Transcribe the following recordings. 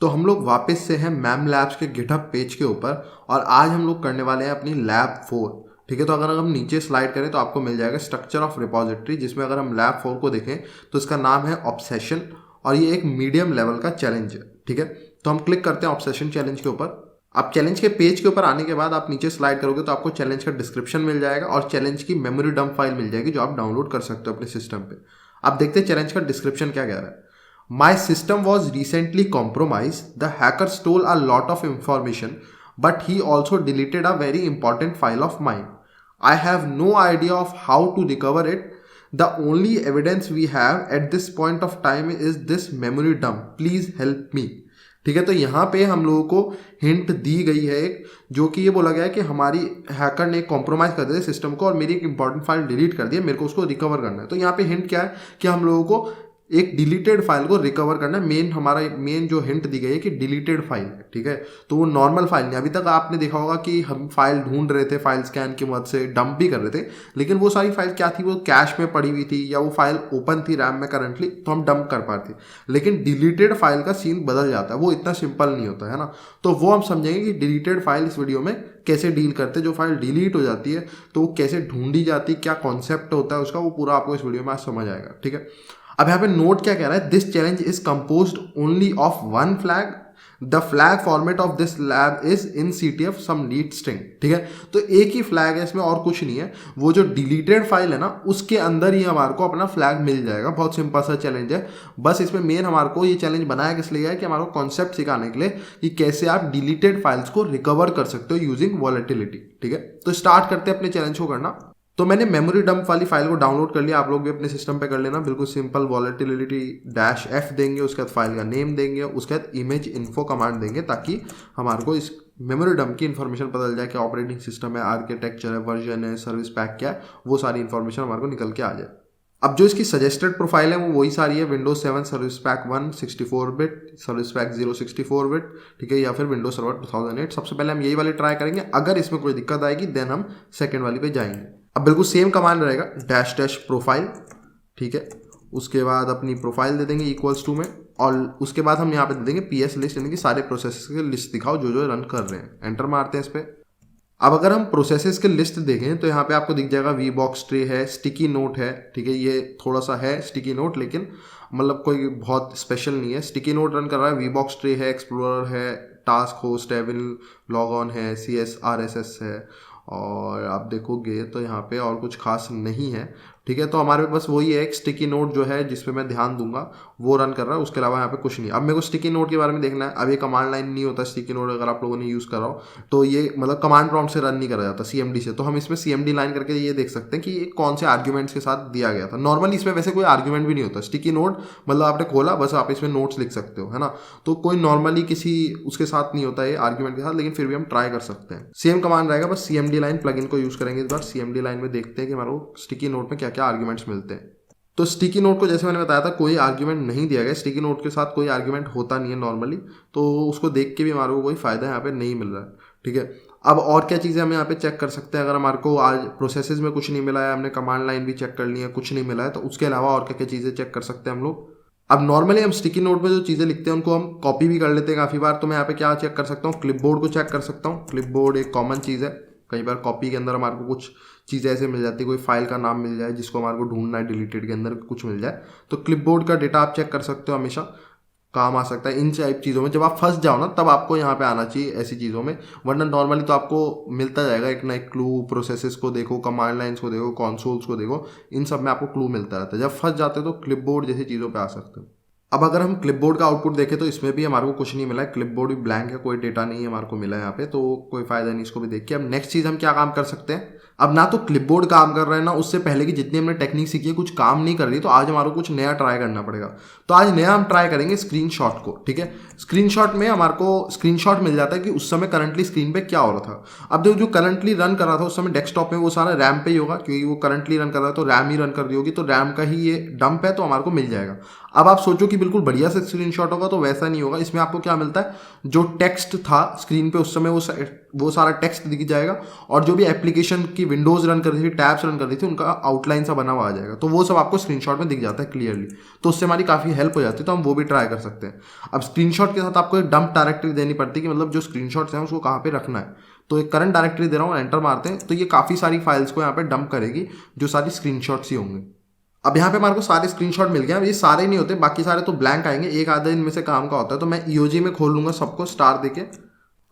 तो हम लोग वापस से हैं मैम लैब्स के गिटहब पेज के ऊपर और आज हम लोग करने वाले हैं अपनी लैब 4। ठीक है, तो अगर हम नीचे स्लाइड करें तो आपको मिल जाएगा स्ट्रक्चर ऑफ रिपोजिटरी, जिसमें अगर हम लैब 4 को देखें तो इसका नाम है ऑब्सेशन और ये एक मीडियम लेवल का चैलेंज है। ठीक है, तो हम क्लिक करते हैं ऑब्सेशन चैलेंज के ऊपर। आप चैलेंज के पेज के ऊपर आने के बाद आप नीचे स्लाइड करोगे तो आपको चैलेंज का डिस्क्रिप्शन मिल जाएगा और चैलेंज की मेमोरी डंप फाइल मिल जाएगी जो आप डाउनलोड कर सकते हो अपने सिस्टम पे। आप देखते हैं चैलेंज का डिस्क्रिप्शन क्या कह रहा है। My system was recently compromised. The hacker stole a lot of information, but he also deleted a very important file of mine. I have no idea of how to recover it. The only evidence we have at this point of time is this memory dump. Please help me. ठीक है, तो यहाँ पे हम लोगों को hint दी गई है एक, जो कि ये बोला गया है कि हमारी हैकर ने कॉम्प्रोमाइज़ कर दिया सिस्टम को और मेरी एक इंपॉर्टेंट फाइल डिलीट कर दी है, मेरे को उसको रिकवर करना है। तो यहाँ पे हिंट क्या है कि हम लोगों को एक डिलीटेड फाइल को रिकवर करना है। मेन जो हिंट दी गई है कि डिलीटेड फाइल है। ठीक है, तो वो नॉर्मल फाइल नहीं। अभी तक आपने देखा होगा कि हम फाइल ढूंढ रहे थे, फाइल स्कैन की मदद से डंप भी कर रहे थे, लेकिन वो सारी फाइल क्या थी, वो कैश में पड़ी हुई थी या वो फाइल ओपन थी रैम में करंटली, तो हम डंप कर पाते। लेकिन डिलीटेड फाइल का सीन बदल जाता है, वो इतना सिंपल नहीं होता है ना। तो वो हम समझेंगे कि डिलीटेड फाइल इस वीडियो में कैसे डील करते हैं। जो फाइल डिलीट हो जाती है तो वो कैसे ढूंढी जाती है, क्या कॉन्सेप्ट होता है उसका, वो पूरा आपको इस वीडियो में आज समझ आएगा। ठीक है, अब यहाँ पे नोट क्या कह रहा है, this challenge is composed only of one flag. The flag format of this lab is in CTF some lead string. ठीक है, तो एक ही फ्लैग है इसमें और कुछ नहीं है। वो जो डिलीटेड फाइल है ना, उसके अंदर ही हमारे को अपना फ्लैग मिल जाएगा। बहुत सिंपल सा चैलेंज है। बस इसमें मेन हमारे को ये चैलेंज बनाया किस लिए है कि हमारे को कॉन्सेप्ट सिखाने के लिए कि कैसे आप डिलीटेड फाइल्स को रिकवर कर सकते हो यूजिंग वॉलेटिलिटी। ठीक है, तो स्टार्ट करते हैं अपने चैलेंज को करना। तो मैंने मेमोरी डंप वाली फाइल को डाउनलोड कर लिया, आप लोग भी अपने सिस्टम पे कर लेना। बिल्कुल सिंपल, वॉलेटिलिटी -f देंगे, उसके बाद फाइल का नेम देंगे, उसके बाद इमेज इन्फो कमांड देंगे ताकि हमारे को इस मेमोरी डंप की इन्फॉर्मेशन पता चल जाए कि ऑपरेटिंग सिस्टम है, आर्किटेक्चर है, वर्जन है, सर्विस पैक क्या है, वो सारी इन्फॉर्मेशन हमारे को निकल के आ जाए। अब जो इसकी सजेस्टेड प्रोफाइल है वो वही सारी है, Windows 7 service pack 1 64 bit, service pack 0 64 bit. ठीक है, या फिर विंडोज सर्वर 2008। सबसे पहले हम यही वाली ट्राई करेंगे। अगर इसमें कोई दिक्कत आएगी देन हम सेकेंड वाली पे जाएंगे। अब बिल्कुल सेम कमांड रहेगा, -- ठीक है, उसके बाद अपनी प्रोफाइल दे देंगे इक्वल्स टू में और उसके बाद हम यहाँ पे दे देंगे PS लिस्ट, यानी कि सारे प्रोसेसेस की लिस्ट दिखाओ जो जो रन कर रहे हैं। एंटर मारते हैं इस पर। अब अगर हम प्रोसेसेस के लिस्ट देखें तो यहाँ पे आपको दिख जाएगा VBox ट्रे है, स्टिकी नोट है। ठीक है, ये थोड़ा सा है स्टिकी नोट, लेकिन मतलब कोई बहुत स्पेशल नहीं है। स्टिकी नोट रन कर रहा है, VBox ट्रे है, एक्सप्लोरर है, टास्क होस्ट है, विल लॉग ऑन है, CSRSS है और आप देखोगे तो यहाँ पे और कुछ खास नहीं है। ठीक है, तो हमारे पास वही है एक स्टिकी नोट जो है जिस पे मैं ध्यान दूंगा, वो रन कर रहा है। उसके अलावा यहाँ पे कुछ नहीं। अब मेरे को स्टिकी नोट के बारे में देखना है। अब ये कमांड लाइन नहीं होता स्टिकी नोट, अगर आप लोगों ने यूज़ करा हो तो ये मतलब कमांड प्रॉम्प्ट से रन नहीं करा जाता, CMD से। तो हम इसमें CMD लाइन करके ये देख सकते हैं कि ये कौन से आर्ग्यूमेंट्स के साथ दिया गया था। नॉर्मली इसमें वैसे कोई आर्ग्यूमेंट भी नहीं होता। स्टिकी नोट मतलब आपने खोला, बस आप इसमें नोट्स लिख सकते हो, है ना। तो कोई नॉर्मली किसी उसके साथ नहीं होता है आर्ग्यूमेंट के साथ, लेकिन फिर भी हम ट्राई कर सकते हैं। सेम कमांड रहेगा, बस CMD लाइन प्लगइन को यूज़ करेंगे इस बार। CMD लाइन में देखते हैं कि हमारे को स्टिकी नोट में क्या क्या आर्ग्यूमेंट्स मिलते हैं। तो स्टिकी नोट को जैसे मैंने बताया था कोई आर्ग्यूमेंट नहीं दिया गया। स्टिकी नोट के साथ कोई आर्ग्यूमेंट होता नहीं है नॉर्मली, तो उसको देख के भी हमारे को कोई फायदा यहाँ पे नहीं मिल रहा है। ठीक है, अब और क्या चीज़ें हम यहाँ पे चेक कर सकते हैं। अगर हमारे को आज प्रोसेसेस में कुछ नहीं मिला है, हमने कमांड लाइन भी चेक कर ली है, कुछ नहीं मिला है, तो उसके अलावा और क्या क्या चीज़ें चेक कर सकते हैं हम लोग। अब नॉर्मली हम स्टिकी नोट में जो चीज़ें लिखते हैं उनको हम कॉपी भी कर लेते हैं काफ़ी बार। तो मैं यहाँ पे क्या चेक कर सकता हूँ, क्लिपबोर्ड को चेक कर सकता हूँ। क्लिपबोर्ड एक कॉमन चीज़ है। कई बार कॉपी के अंदर हमारे को कुछ चीज़ें ऐसे मिल जाती है, कोई फाइल का नाम मिल जाए जिसको हमारे को ढूंढना है, डिलीटेड के अंदर कुछ मिल जाए, तो क्लिपबोर्ड का डेटा आप चेक कर सकते हो, हमेशा काम आ सकता है इन टाइप चीज़ों में। जब आप फंस जाओ ना तब आपको यहाँ पे आना चाहिए ऐसी चीज़ों में, वरना नॉर्मली तो आपको मिलता जाएगा एक ना एक क्लू। प्रोसेसेस को देखो, कमांड लाइन्स को देखो, कंसोल्स को देखो, इन सब में आपको क्लू मिलता रहता है। जब फंस जाते हो तो क्लिपबोर्ड जैसी चीज़ों पर आ सकते हो। अब अगर हम क्लिपबोर्ड का आउटपुट देखें तो इसमें भी हमारे को कुछ नहीं मिला है। क्लिपबोर्ड भी ब्लैंक है, कोई डेटा नहीं है हमारे को मिला है यहाँ पे, तो कोई फायदा नहीं इसको भी देख के। अब नेक्स्ट चीज़ हम क्या काम कर सकते हैं। अब ना तो क्लिपबोर्ड काम कर रहा है, ना उससे पहले की जितनी हमने टेक्निक सीखी है कुछ काम नहीं कर रही, तो आज हमारे को कुछ नया ट्राई करना पड़ेगा। तो आज नया हम ट्राई करेंगे स्क्रीनशॉट को। ठीक है, स्क्रीनशॉट में हमारे को स्क्रीनशॉट मिल जाता है कि उस समय करंटली स्क्रीन पे क्या हो रहा था। अब जो करंटली रन कर रहा था उस समय डेस्कटॉप में, वो सारा रैम पे ही होगा, क्योंकि वो करंटली रन कर रहा है तो रैम ही रन कर रही होगी, तो रैम का ही ये डंप है, तो हमारे को मिल जाएगा। अब आप सोचो कि बिल्कुल बढ़िया से स्क्रीनशॉट होगा, तो वैसा नहीं होगा। इसमें आपको क्या मिलता है, जो टेक्स्ट था स्क्रीन पे उस समय वो सारा टेक्स्ट दिख जाएगा, और जो भी एप्लीकेशन की विंडोज रन कर रही थी, टैब्स रन कर रही थी, उनका आउटलाइन सा बना हुआ आ जाएगा, तो वो सब आपको स्क्रीनशॉट में दिख जाता है क्लियरली। तो उससे हमारी काफ़ी हेल्प हो जाती है, तो हम वो भी ट्राई कर सकते हैं। अब स्क्रीनशॉट के साथ आपको एक डंप डायरेक्टरी देनी पड़ती है कि मतलब जो स्क्रीनशॉट्स हैं उसको कहाँ पे रखना है। तो एक करंट डायरेक्टरी दे रहा हूँ, एंटर मारते हैं, तो ये काफ़ी सारी फाइल्स को यहाँ पे डंप करेगी, जो सारी स्क्रीनशॉट्स ही होंगे। अब यहाँ पे हमारे को सारे स्क्रीनशॉट मिल गए। अब ये सारे नहीं होते, बाकी सारे तो ब्लैंक आएंगे, एक आधा इनमें से काम का होता है। तो मैं ईओजी में खोल लूंगा सबको स्टार देके।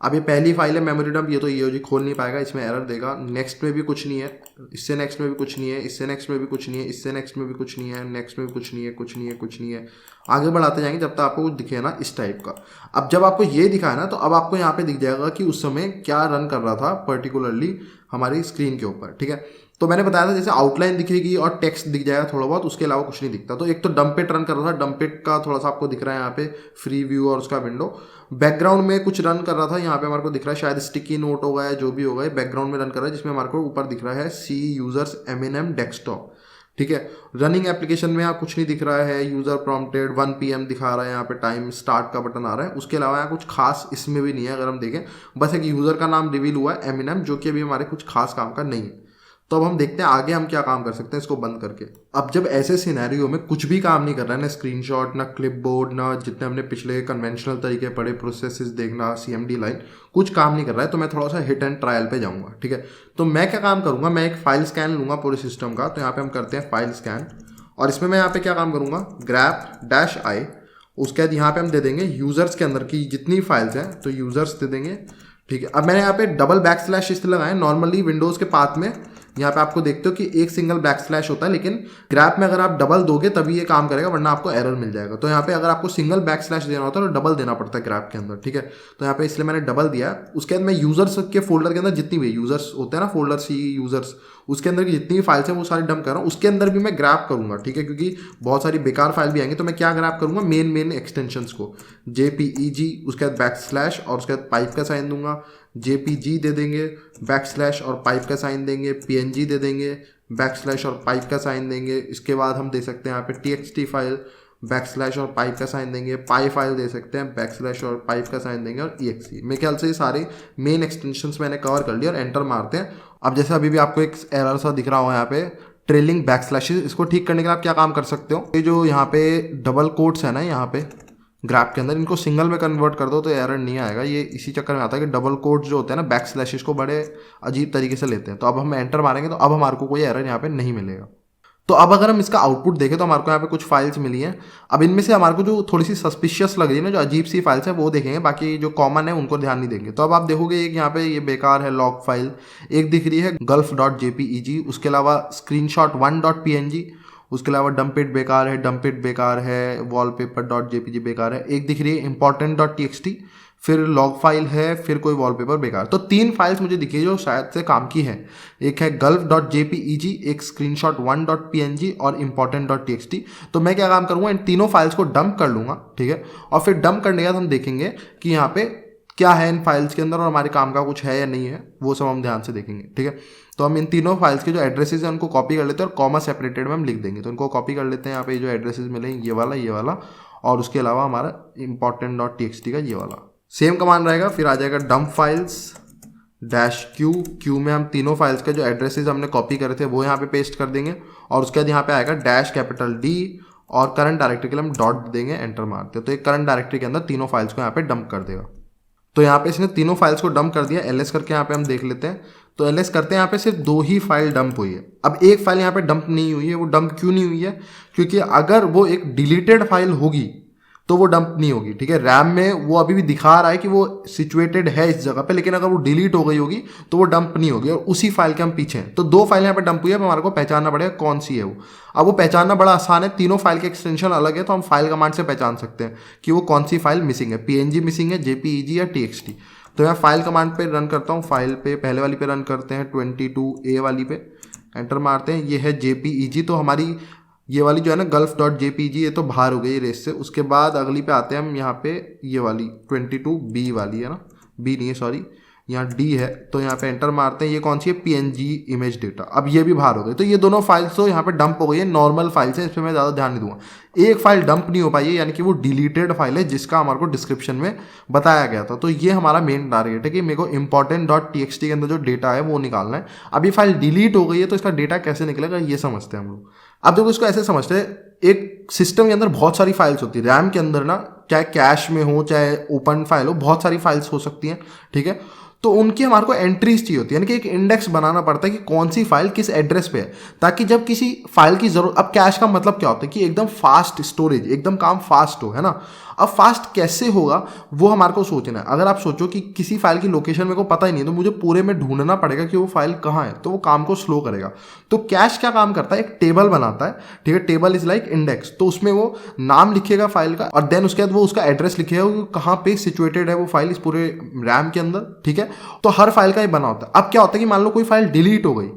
अब ये पहली फाइल है मेमोरी डंप, ये तो ईओजी खोल नहीं पाएगा, इसमें एरर देगा। नेक्स्ट में भी कुछ नहीं है, इससे नेक्स्ट में भी कुछ नहीं है, इससे नेक्स्ट में भी कुछ नहीं है, इससे नेक्स्ट में भी कुछ नहीं है, नेक्स्ट में भी कुछ नहीं है, कुछ नहीं है, कुछ नहीं है। आगे बढ़ाते जाएंगे जब तक आपको कुछ दिखे ना इस टाइप का। अब जब आपको ये दिखा है ना, तो अब आपको यहाँ पे दिख जाएगा कि उस समय क्या रन कर रहा था पर्टिकुलरली हमारी स्क्रीन के ऊपर, ठीक है। तो मैंने बताया था जैसे आउटलाइन दिखेगी और टेक्स्ट दिख जाएगा थोड़ा बहुत, उसके अलावा कुछ नहीं दिखता। तो एक तो डंपिट रन कर रहा था, डंपिट का थोड़ा सा आपको दिख रहा है यहाँ पे फ्री व्यू और उसका विंडो। बैकग्राउंड में कुछ रन कर रहा था, यहाँ पे हमारे को दिख रहा है शायद स्टिकी नोट होगा या जो भी होगा, बैकग्राउंड में रन कर रहा है, जिसमें हमारे को ऊपर दिख रहा है सी यूजर्स एमएनएम डेस्कटॉप, ठीक है। रनिंग एप्लीकेशन में यहाँ कुछ नहीं दिख रहा है, यूजर प्रॉम्प्टेड 1 PM दिखा रहा है, यहाँ पे टाइम स्टार्ट का बटन आ रहा है। उसके अलावा यहाँ कुछ खास इसमें भी नहीं है अगर हम देखें, बस एक यूजर का नाम रिवील हुआ है एमएनएम, जो कि अभी हमारे कुछ खास काम का नहीं है। तो अब हम देखते हैं आगे हम क्या काम कर सकते हैं इसको बंद करके। अब जब ऐसे सिनेरियो में कुछ भी काम नहीं कर रहा है, ना स्क्रीनशॉट, ना क्लिपबोर्ड, ना जितने हमने पिछले कन्वेंशनल तरीके पढ़े प्रोसेसेस देखना, CMD लाइन, कुछ काम नहीं कर रहा है, तो मैं थोड़ा सा हिट एंड ट्रायल पे जाऊंगा, ठीक है। तो मैं क्या काम करूंगा, मैं एक फाइल स्कैन लूंगा पूरे सिस्टम का। तो यहाँ पे हम करते हैं फाइल स्कैन, और इसमें मैं यहाँ पे क्या काम करूंगा, grep-i, उसके बाद यहाँ पे हम दे देंगे यूजर्स के अंदर की जितनी फाइल्स हैं, तो यूजर्स दे देंगे, ठीक है। अब मैंने यहाँ पे डबल बैकस्लैश इसलिए लगाए, नॉर्मली विंडोज के पाथ में यहाँ पे आपको देखते हो कि एक सिंगल बैकस्लैश होता है, लेकिन ग्रैप में अगर आप डबल दोगे तभी ये काम करेगा, वरना आपको एरर मिल जाएगा। तो यहाँ पे अगर आपको सिंगल बैकस्लैश देना होता है तो डबल देना पड़ता है ग्रैप के अंदर, ठीक है। तो यहाँ पे इसलिए मैंने डबल दिया। उसके बाद मैं यूजर्स के फोल्डर के अंदर जितनी भी यूजर्स होते हैं ना, फोल्डर सी यूजर्स, उसके अंदर की जितनी भी फाइल्स हैं वो सारी डंप कर रहा हूँ। उसके अंदर भी मैं ग्रैप करूंगा, ठीक है, क्योंकि बहुत सारी बेकार फाइल भी आएंगी। तो मैं क्या ग्रैप करूंगा, मेन एक्सटेंशंस को, JPEG, उसके बाद बैकस्लैश और उसके बाद पाइप का साइन दूंगा, JPG दे देंगे, बैकस्लैश और पाइप का साइन देंगे, PNG दे देंगे, बैकस्लैश और पाइप का साइन देंगे। इसके बाद हम दे सकते हैं यहाँ पे TXT फाइल, बैकस्लैश और पाइप का साइन देंगे, पाई फाइल दे सकते हैं, बैकस्लैश और पाइप का साइन देंगे, और EXE। मेरे ख्याल से ये सारे मेन एक्सटेंशंस मैंने कवर कर लिया, और एंटर मारते हैं। अब जैसे अभी भी आपको एक एरर सा दिख रहा हो यहाँ पे, ट्रेलिंग बैकस्लैशेस, इसको ठीक करने के लिए आप क्या काम कर सकते हो, ये जो यहाँ पे डबल कोट्स है ना यहाँ पे ग्रैप के अंदर, इनको सिंगल में कन्वर्ट कर दो तो एरर नहीं आएगा। ये इसी चक्कर में आता है कि डबल कोट्स जो होते हैं ना, बैक स्लैशेस को बड़े अजीब तरीके से लेते हैं। तो अब हम एंटर मारेंगे तो अब हमारे को कोई एरर यहाँ पे नहीं मिलेगा। तो अब अगर हम इसका आउटपुट देखें तो हमारे को यहाँ पे कुछ फाइल्स मिली हैं। अब इनमें से हमारे को जो थोड़ी सी सस्पिशियस लग रही है ना, जो अजीब सी फाइल्स है वो देखेंगे, बाकी जो कॉमन है उनको ध्यान नहीं देंगे। तो अब आप देखोगे एक यहाँ पे ये बेकार है लॉग फाइल, एक दिख रही है gulf.jpeg, उसके अलावा screenshot1.png, उसके अलावा डंपिट बेकार है, डंपिट बेकार है, wallpaper.jpg बेकार है, एक दिख रही है important.txt, फिर लॉग फाइल है, फिर कोई वॉलपेपर बेकार। तो 3 फाइल्स मुझे दिखी जो शायद से काम की है। एक है gulf.jpeg, एक screenshot1.png और important.txt। तो मैं क्या काम करूंगा, इन तीनों फाइल्स को डंप कर लूंगा, ठीक है। और फिर डंप करने के बाद हम देखेंगे कि यहाँ पे क्या है इन फाइल्स के अंदर और हमारे काम का कुछ है या नहीं है, वो सब हम ध्यान से देखेंगे, ठीक है। तो हम इन तीनों फाइल्स के जो एड्रेसेस हैं उनको कॉपी कर लेते हैं और कॉमा सेपरेटेड में हम लिख देंगे। तो उनको कॉपी कर लेते हैं, यहाँ पे जो एड्रेसेस मिले ये वाला और उसके अलावा हमारा important.txt का ये वाला सेम कमांड रहेगा। फिर आ जाएगा डंप फाइल्स -q में हम तीनों फाइल्स के जो एड्रेसेस हमने कॉपी करे थे वो यहाँ पे पेस्ट कर देंगे, और उसके बाद यहाँ पे आएगा -D और करंट डायरेक्टरी के लिए हम डॉट देंगे, एंटर मारते हैं। तो एक करंट डायरेक्टरी के अंदर तीनों फाइल्स को यहाँ पे डंप कर देगा। तो यहाँ पे इसने तीनों फाइल्स को डंप कर दिया। ls करके यहाँ पे हम देख लेते हैं। तो ls करते हैं, यहाँ पे सिर्फ 2 ही फाइल डंप हुई है। अब एक फाइल यहाँ पे डंप नहीं हुई है, वो डंप क्यों नहीं हुई है, क्योंकि अगर वो एक डिलीटेड फाइल होगी तो वो डंप नहीं होगी, ठीक है। रैम में वो अभी भी दिखा रहा है कि वो सिचुएटेड है इस जगह पे, लेकिन अगर वो डिलीट हो गई होगी तो वो डंप नहीं होगी, और उसी फाइल के हम पीछे हैं। तो 2 फाइल यहाँ पे डंप हुई है, हमारे को पहचानना पड़ेगा कौन सी है वो। अब वो पहचानना बड़ा आसान है, तीनों फाइल के एक्सटेंशन अलग है, तो हम फाइल कमांड से पहचान सकते हैं कि वो कौन सी फाइल मिसिंग है, PNG मिसिंग है, JPEG या TXT। तो मैं फाइल कमांड पे रन करता हूँ, फाइल पे पहले वाली पे रन करते हैं, 22A वाली पे एंटर मारते हैं। ये है JPEG, तो हमारी ये वाली जो है ना gulf.jpg, ये तो बाहर हो गई रेस से। उसके बाद अगली पे आते हैं हम, यहाँ पे ये वाली 22B वाली है ना, B नहीं है सॉरी, यहाँ डी है, तो यहाँ पे एंटर मारते हैं, ये कौन सी है, पीएनजी इमेज डेटा। अब ये भी बाहर हो गई, तो ये दोनों फाइल्स तो यहाँ पे डंप हो गई है, नॉर्मल फाइल्स है, इस पर मैं ज़्यादा ध्यान नहीं दूंगा। एक फाइल डंप नहीं हो पाई है, यानी कि वो डिलीटेड फाइल है, जिसका हमारे को डिस्क्रिप्शन में बताया गया था। तो ये हमारा मेन टारगेट है कि मेरे को इंपॉर्टेंट डॉट टीएक्सटी के अंदर जो डेटा है वो निकालना है। अब ये फाइल डिलीट हो गई है, तो इसका डेटा कैसे निकलेगा ये समझते हैं हम लोग। अब देखो इसको ऐसे समझते हैं, एक सिस्टम के अंदर बहुत सारी फाइल्स होती है, रैम के अंदर ना, चाहे कैश में हो चाहे ओपन फाइल हो, बहुत सारी फाइल्स हो सकती हैं, ठीक है। तो उनकी हमारे को एंट्रीज चाहिए होती है, यानी कि एक इंडेक्स बनाना पड़ता है कि कौन सी फाइल किस एड्रेस पे है, ताकि जब किसी फाइल की जरूरत, अब कैश का मतलब क्या होता है कि एकदम फास्ट स्टोरेज, एकदम काम फास्ट हो, है ना। अब फास्ट कैसे होगा वो हमारे को सोचना है। अगर आप सोचो कि किसी फाइल की लोकेशन मेरे को पता ही नहीं है, तो मुझे पूरे में ढूंढना पड़ेगा कि वो फाइल कहाँ है, तो वो काम को स्लो करेगा। तो कैश क्या काम करता है, एक टेबल बनाता है, ठीक है, टेबल इज लाइक इंडेक्स। तो उसमें वो नाम लिखेगा फाइल का, और देन उसके बाद वो उसका एड्रेस लिखेगा कि कहाँ पे सिचुएटेड है वो फाइल इस पूरे रैम के अंदर, ठीक है। तो हर फाइल का ये बना होता है। अब क्या होता है कि मान लो कोई फाइल डिलीट हो गई,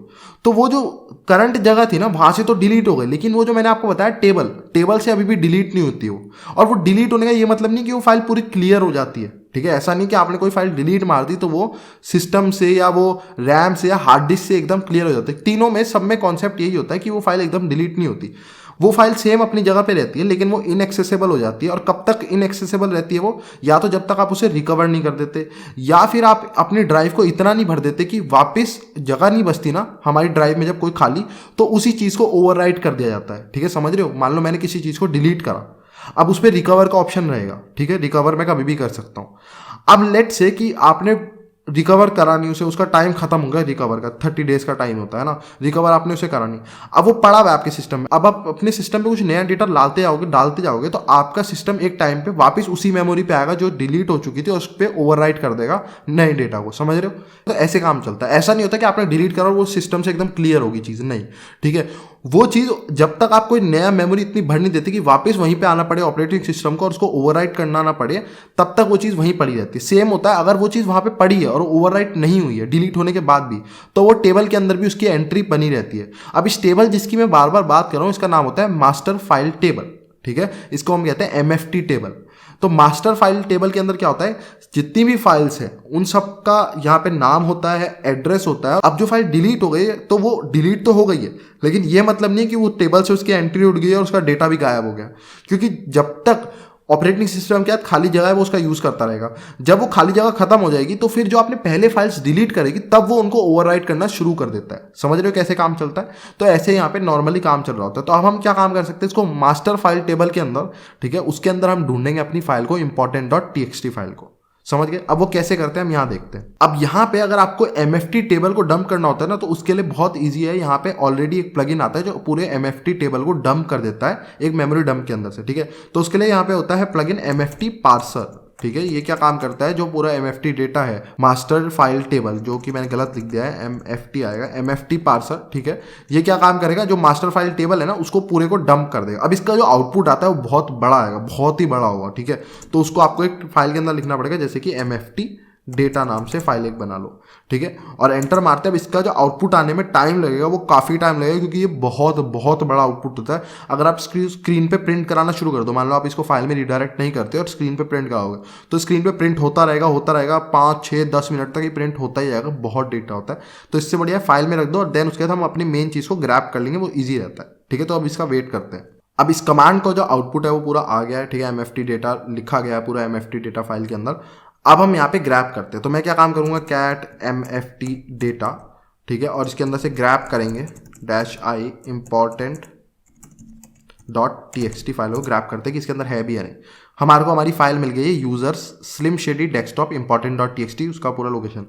तो वो जो करंट जगह थी ना वहां से तो डिलीट हो गई, लेकिन वो जो मैंने आपको बताया टेबल से अभी भी डिलीट नहीं होती वो। और वो डिलीट होने का ये मतलब नहीं कि वो फाइल पूरी क्लियर हो जाती है, ठीक है। ऐसा नहीं कि आपने कोई फाइल डिलीट मार दी तो वो सिस्टम से या वो रैम से या हार्ड डिस्क से एकदम क्लियर हो जाती है। तीनों में सब में कॉन्सेप्ट यही होता है कि वो फाइल एकदम डिलीट नहीं होती, वो फाइल सेम अपनी जगह पे रहती है, लेकिन वो इनएक्सेसिबल हो जाती है। और कब तक इनएक्सेसिबल रहती है वो, या तो जब तक आप उसे रिकवर नहीं कर देते, या फिर आप अपनी ड्राइव को इतना नहीं भर देते कि वापस जगह नहीं बचती ना हमारी ड्राइव में जब कोई खाली, तो उसी चीज़ को ओवरराइट कर दिया जाता है, ठीक है। समझ रहे हो, मान लो मैंने किसी चीज़ को डिलीट करा, अब उस पर रिकवर का ऑप्शन रहेगा, ठीक है, रिकवर मैं कभी भी कर सकता हूँ। अब लेट से कि आपने रिकवर करा नहीं उसे, उसका टाइम खत्म हो गया रिकवर का, 30 डेज का टाइम होता है ना, रिकवर आपने उसे करा नहीं, अब वो पड़ा हुआ है आपके सिस्टम में। अब आप अपने सिस्टम पे कुछ नया डेटा डालते जाओगे तो आपका सिस्टम एक टाइम पे वापस उसी मेमोरी पे आएगा जो डिलीट हो चुकी थी, और उस पर ओवरराइट कर देगा नए डेटा को। समझ रहे हो, तो ऐसे काम चलता है। ऐसा नहीं होता कि आपने डिलीट करा और वो सिस्टम से एकदम क्लियर होगी चीज़, नहीं, ठीक है। वो चीज़ जब तक आप कोई नया मेमोरी इतनी भर नहीं देती कि वापस वहीं पे आना पड़े ऑपरेटिंग सिस्टम को और उसको ओवरराइट करना ना पड़े, तब तक वो चीज़ वहीं पड़ी रहती है। सेम होता है अगर वो चीज़ वहाँ पे पड़ी है और ओवरराइट नहीं हुई है डिलीट होने के बाद भी, तो वो टेबल के अंदर भी उसकी एंट्री बनी रहती है। अब इस टेबल जिसकी मैं बार बार बात कर रहा हूँ, इसका नाम होता है मास्टर फाइल टेबल, ठीक है। इसको हम कहते हैं एमएफटी टेबल। तो मास्टर फाइल टेबल के अंदर क्या होता है, जितनी भी फाइल्स हैं उन सब का यहाँ पे नाम होता है, एड्रेस होता है। अब जो फाइल डिलीट हो गई है तो वो डिलीट तो हो गई है, लेकिन ये मतलब नहीं है कि वो टेबल से उसकी एंट्री उड़ गई है और उसका डेटा भी गायब हो गया, क्योंकि जब तक ऑपरेटिंग सिस्टम के साथ खाली जगह है वो उसका यूज करता रहेगा। जब वो खाली जगह खत्म हो जाएगी तो फिर जो आपने पहले फाइल्स डिलीट करेगी तब वो उनको ओवरराइट करना शुरू कर देता है। समझ रहे हो कैसे काम चलता है। तो ऐसे यहाँ पे नॉर्मली काम चल रहा होता है। तो अब हम क्या काम कर सकते हैं, इसको मास्टर फाइल टेबल के अंदर, ठीक है, उसके अंदर हम ढूंढेंगे अपनी फाइल को, इंपॉर्टेंट डॉट टीएक्सटी फाइल को। समझ गए। अब वो कैसे करते हैं हम यहाँ देखते हैं। अब यहाँ पे अगर आपको एमएफटी टेबल को डंप करना होता है ना, तो उसके लिए बहुत इजी है। यहाँ पे ऑलरेडी एक प्लगइन आता है जो पूरे एमएफटी टेबल को डंप कर देता है एक मेमोरी डंप के अंदर से, ठीक है। तो उसके लिए यहाँ पे होता है प्लगइन एमएफटी पार्सर, ठीक है। ये क्या काम करता है, जो पूरा एमएफटी डेटा है मास्टर फाइल टेबल, जो कि मैंने गलत लिख दिया है, एमएफटी आएगा, एमएफटी पार्सर, ठीक है। ये क्या काम करेगा, जो मास्टर फाइल टेबल है ना उसको पूरे को डंप कर देगा। अब इसका जो आउटपुट आता है वो बहुत बड़ा आएगा, बहुत ही बड़ा होगा, ठीक है। तो उसको आपको एक फाइल के अंदर लिखना पड़ेगा, जैसे कि एमएफटी डेटा नाम से फाइल एक बना लो, ठीक है, और एंटर मारते हैं। अब इसका जो आउटपुट आने में टाइम लगेगा वो काफ़ी टाइम लगेगा, क्योंकि ये बहुत बहुत बड़ा आउटपुट होता है। अगर आप स्क्रीन पे प्रिंट कराना शुरू कर दो, मान लो आप इसको फाइल में रिडायरेक्ट नहीं करते और स्क्रीन पे प्रिंट कराओगे, तो स्क्रीन पे प्रिंट होता रहेगा 5, 6, 10 मिनट तक ये प्रिंट होता ही जाएगा, बहुत डेटा होता है। तो इससे बढ़िया फाइल में रख दो और देन उसके बाद हम अपनी मेन चीज़ को ग्रैब कर लेंगे, वो ईजी रहता है, ठीक है। तो अब इसका वेट करते हैं। अब इस कमांड का जो आउटपुट है वो पूरा आ गया है, ठीक है। एमएफटी डेटा लिखा गया है पूरा एमएफटी डेटा फाइल के अंदर। अब हम यहाँ पे ग्रैब करते हैं। तो मैं क्या काम करूँगा, कैट एमएफटी डेटा, ठीक है, और इसके अंदर से ग्रैब करेंगे -i important dot TXT file को ग्रैब करते हैं कि इसके अंदर है भी या नहीं। हमारे को हमारी फाइल मिल गई है, users slim shady desktop important dot TXT, उसका पूरा लोकेशन।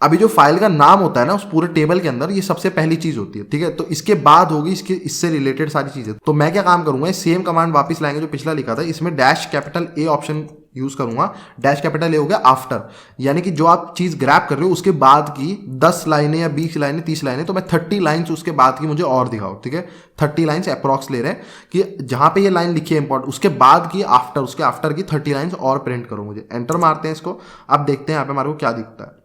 अभी जो फाइल का नाम होता है ना उस पूरे टेबल के अंदर, ये सबसे पहली चीज होती है, ठीक है। तो इसके बाद होगी इससे रिलेटेड सारी चीजें। तो मैं क्या काम करूंगा, सेम कमांड वापस लाएंगे जो पिछला लिखा था, इसमें -A ऑप्शन यूज करूंगा। -A हो गया आफ्टर, यानी कि जो आप चीज ग्रैब कर रहे हो उसके बाद की 10 लाइनें या 20 लाइनें 30 लाइनें, तो मैं 30 लाइन्स उसके बाद की मुझे और दिखाओ, ठीक है। 30 लाइन्स अप्रॉक्स ले रहे हैं कि जहां पे ये लाइन लिखी है इंपॉर्टेंट, उसके बाद की आफ्टर, उसके आफ्टर की 30 लाइन्स और प्रिंट करो मुझे। एंटर मारते हैं इसको। अब देखते हैं यहाँ पे हमारे को क्या दिखता है।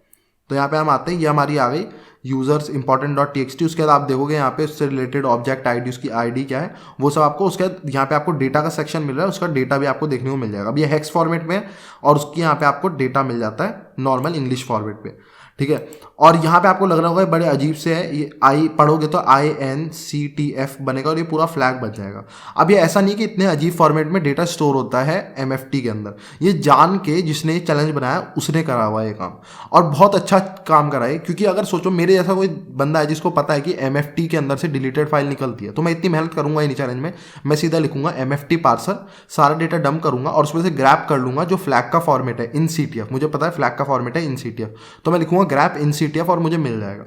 तो यहाँ पे हम आते हैं, ये हमारी आ गई यूजर्स इंपॉर्टेंट डॉट टीएक्सटी। उसके बाद आप देखोगे यहाँ पे उससे रिलेटेड ऑब्जेक्ट आईडी, उसकी आईडी क्या है वो सब आपको, उसके बाद यहाँ पे आपको डेटा का सेक्शन मिल रहा है, उसका डेटा भी आपको देखने को मिल जाएगा। अब ये हेक्स फॉर्मेट में है और उसकी यहाँ पे आपको डेटा मिल जाता है नॉर्मल इंग्लिश फॉर्मेट पे, ठीक है। और यहाँ पे आपको लग रहा होगा बड़े अजीब से है, ये आई पढ़ोगे तो INCTF बनेगा और ये पूरा फ्लैग बन जाएगा। अब ये ऐसा नहीं कि इतने अजीब फॉर्मेट में डेटा स्टोर होता है MFT के अंदर, ये जान के जिसने ये चैलेंज बनाया उसने करा हुआ ये काम, और बहुत अच्छा काम करा है। क्योंकि अगर सोचो मेरे जैसा कोई बंदा है जिसको पता है कि MFT के अंदर से डिलीटेड फाइल निकलती है, तो मैं इतनी मेहनत करूंगा ही नहीं चैलेंज में। मैं सीधा लिखूंगा MFT पार्सर, सारा डेटा डंप करूंगा और उसमें से ग्रैप कर लूंगा जो फ्लैग का फॉर्मेट है INCTF, मुझे पता है फ्लैग का फॉर्मेट है INCTF, तो मैं लिखूंगा ग्रैप INCTF और मुझे मिल जाएगा।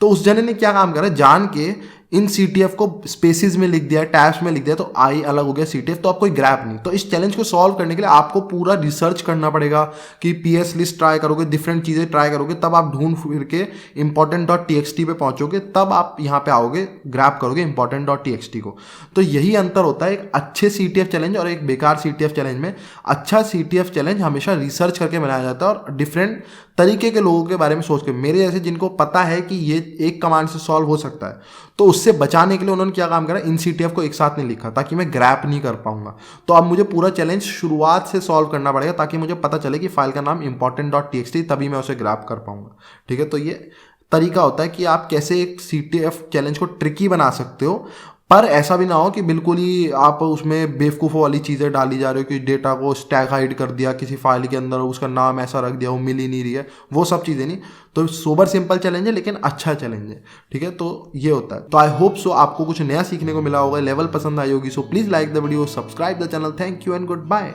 तो उस जने ने क्या काम करा, जान के INCTF को स्पेसिस में लिख दिया, टैब्स में लिख दिया, तो आई अलग हो गया CTF, तो अब कोई ग्रैप नहीं। तो इस चैलेंज को सॉल्व करने के लिए आपको पूरा रिसर्च करना पड़ेगा कि PS लिस्ट ट्राई करोगे, डिफरेंट चीज़ें ट्राई करोगे, तब आप ढूंढ फिर के important.txt पे पहुंचोगे, तब आप यहाँ पे आओगे, ग्रैप करोगे important.txt को। तो यही अंतर होता है एक अच्छे CTF चैलेंज और एक बेकार CTF चैलेंज में। अच्छा CTF चैलेंज हमेशा रिसर्च करके बनाया जाता है और डिफरेंट तरीके के लोगों के बारे में सोच के, मेरे जैसे जिनको पता है कि ये एक कमांड से सॉल्व हो सकता है, तो उससे बचाने के लिए उन्होंने क्या काम करा, INCTF को एक साथ नहीं लिखा ताकि मैं ग्रैप नहीं कर पाऊंगा। तो अब मुझे पूरा चैलेंज शुरुआत से सॉल्व करना पड़ेगा ताकि मुझे पता चले कि फाइल का नाम important.txt, तभी मैं उसे ग्रैप कर पाऊंगा। ठीक है, तो ये तरीका होता है कि आप कैसे एक CTF चैलेंज को ट्रिकी बना सकते हो, पर ऐसा भी ना हो कि बिल्कुल ही आप उसमें बेवकूफ़ों वाली चीज़ें डाली जा रहे हो कि डेटा को स्टैक हाइड कर दिया किसी फाइल के अंदर, उसका नाम ऐसा रख दिया वो मिल ही नहीं रही है, वो सब चीज़ें नहीं। तो सोबर सिंपल चैलेंज है लेकिन अच्छा चैलेंज है। ठीक है, तो ये होता है। तो आई होप सो आपको कुछ नया सीखने को मिला होगा, लेवल पसंद आई होगी। So please like the video, subscribe the channel. Thank you and good bye.